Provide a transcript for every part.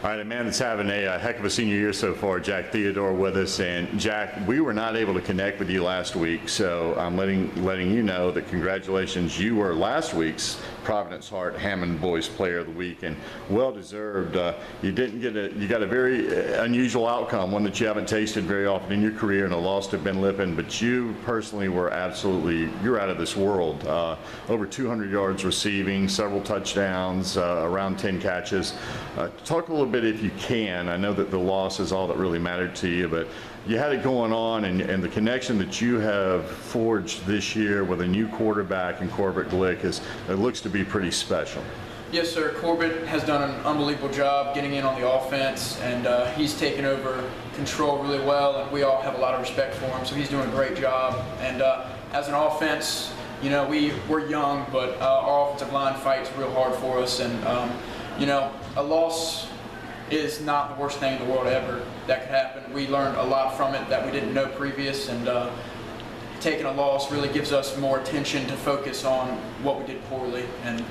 All right, a man that's having a heck of a senior year so far, Jack Theodore, with us. And Jack, we were not able to connect with you last week, so I'm letting you know that congratulations, you were last week's Providence Heart Hammond Boys Player of the Week, and well deserved. You got a very unusual outcome, one that you haven't tasted very often in your career, and a loss to Ben Lippin. But you personally were you're out of this world. Over 200 yards receiving, several touchdowns, around 10 catches. Talk a little bit, if you can. I know that the loss is all that really mattered to you, but you had it going on, and the connection that you have forged this year with a new quarterback in Corbett Glick it looks to be pretty special. Yes, sir. Corbett has done an unbelievable job getting in on the offense, and he's taken over control really well, and we all have a lot of respect for him, so he's doing a great job. And as an offense, you know, we're young, but our offensive line fights real hard for us, and you know, a loss is not the worst thing in the world ever that could happen. We learned a lot from it that we didn't know previous, and taking a loss really gives us more attention to focus on what we did poorly, and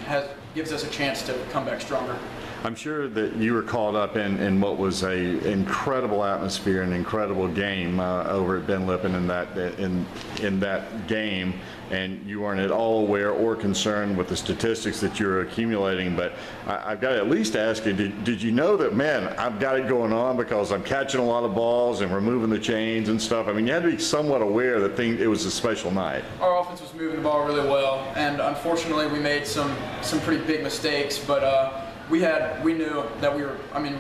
gives us a chance to come back stronger. I'm sure that you were caught up in what was an incredible atmosphere, an incredible game over at Ben Lippin in that game, and you weren't at all aware or concerned with the statistics that you're accumulating. But I've got to at least ask you, did you know that, man, I've got it going on because I'm catching a lot of balls and we're moving the chains and stuff? I mean, you had to be somewhat aware that it was a special night. Our offense was moving the ball really well, and unfortunately we made some pretty big mistakes, but we knew that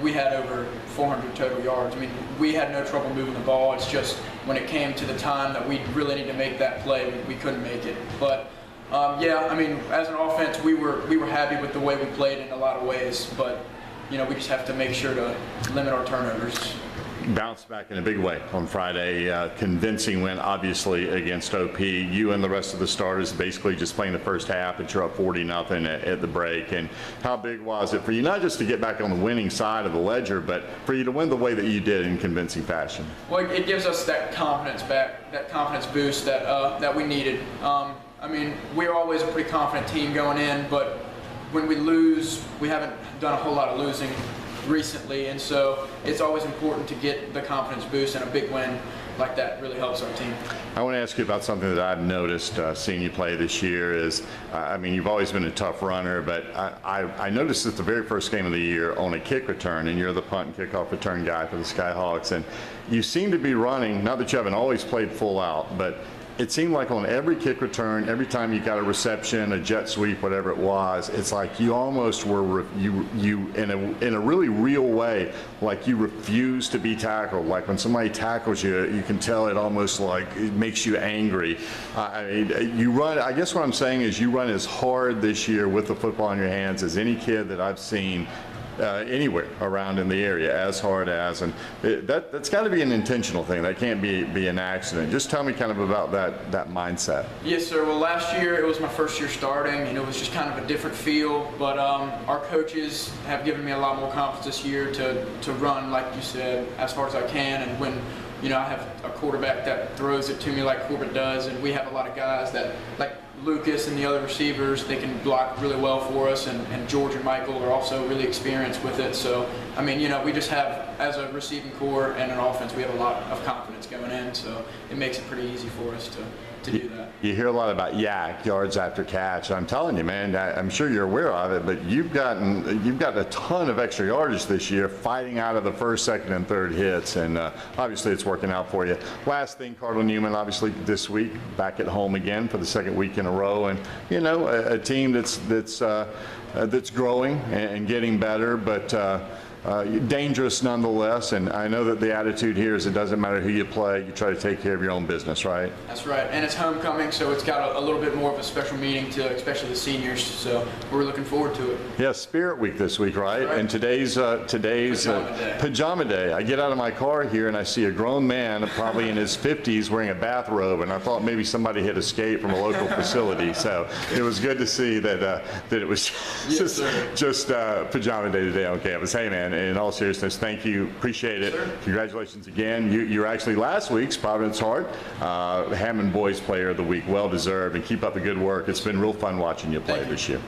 we had over 400 total yards. I mean, we had no trouble moving the ball. It's just when it came to the time that we really need to make that play, we couldn't make it. But yeah, I mean, as an offense, we were happy with the way we played in a lot of ways. But you know, we just have to make sure to limit our turnovers. Bounced back in a big way on Friday, convincing win obviously against OP. You and the rest of the starters basically just playing the first half, but you're up 40-0 at the break. And how big was it for you, not just to get back on the winning side of the ledger, but for you to win the way that you did in convincing fashion? Well, it gives us that confidence back, that confidence boost that we needed. I mean, we're always a pretty confident team going in, but when we lose, we haven't done a whole lot of losing recently, and so it's always important to get the confidence boost, and a big win like that really helps our team. I want to ask you about something that I've noticed seeing you play this year is, I mean, you've always been a tough runner, but I noticed that the very first game of the year on a kick return, and you're the punt and kickoff return guy for the Skyhawks, and you seem to be running, not that you haven't always played full out, but it seemed like on every kick return, every time you got a reception, a jet sweep, whatever it was, it's like you almost were, in a really real way, like you refuse to be tackled. Like when somebody tackles you, you can tell it almost like it makes you angry. I mean, you run, I guess what I'm saying is you run as hard this year with the football in your hands as any kid that I've seen anywhere around in the area, as hard as, and that's got to be an intentional thing. That can't be an accident. Just tell me kind of about that mindset. Yes, sir. Well, last year it was my first year starting, and it was just kind of a different feel. But our coaches have given me a lot more confidence this year to run, like you said, as hard as I can. And when I have a quarterback that throws it to me like Corbett does, and we have a lot of guys that, like Lucas and the other receivers, they can block really well for us, and George and Michael are also really experienced with it. So, I mean, we just have, as a receiving core and an offense, we have a lot of confidence going in, so it makes it pretty easy for us to do that. You hear a lot about YAC, yards after catch. I'm telling you, man, I'm sure you're aware of it, but you've gotten a ton of extra yardage this year fighting out of the first, second, and third hits, and obviously it's working out for you. Last thing, Cardinal Newman, obviously this week, back at home again for the second week in a row, and a team that's growing and getting better, but dangerous nonetheless. And I know that the attitude here is it doesn't matter who you play, you try to take care of your own business, right? That's right, and it's homecoming, so it's got a little bit more of a special meaning to especially the seniors, so we're looking forward to it. Yeah, Spirit Week this week, right? That's right. And today's pajama day. I get out of my car here and I see a grown man, probably in his 50s, wearing a bathrobe, and I thought maybe somebody had escaped from a local facility. So it was good to see that it was just pajama day today on campus. Hey, man, in all seriousness, thank you. Appreciate it. Sir. Congratulations again. You're actually last week's Providence Heart Hammond Boys Player of the Week. Well deserved, and keep up the good work. It's been real fun watching you play this year.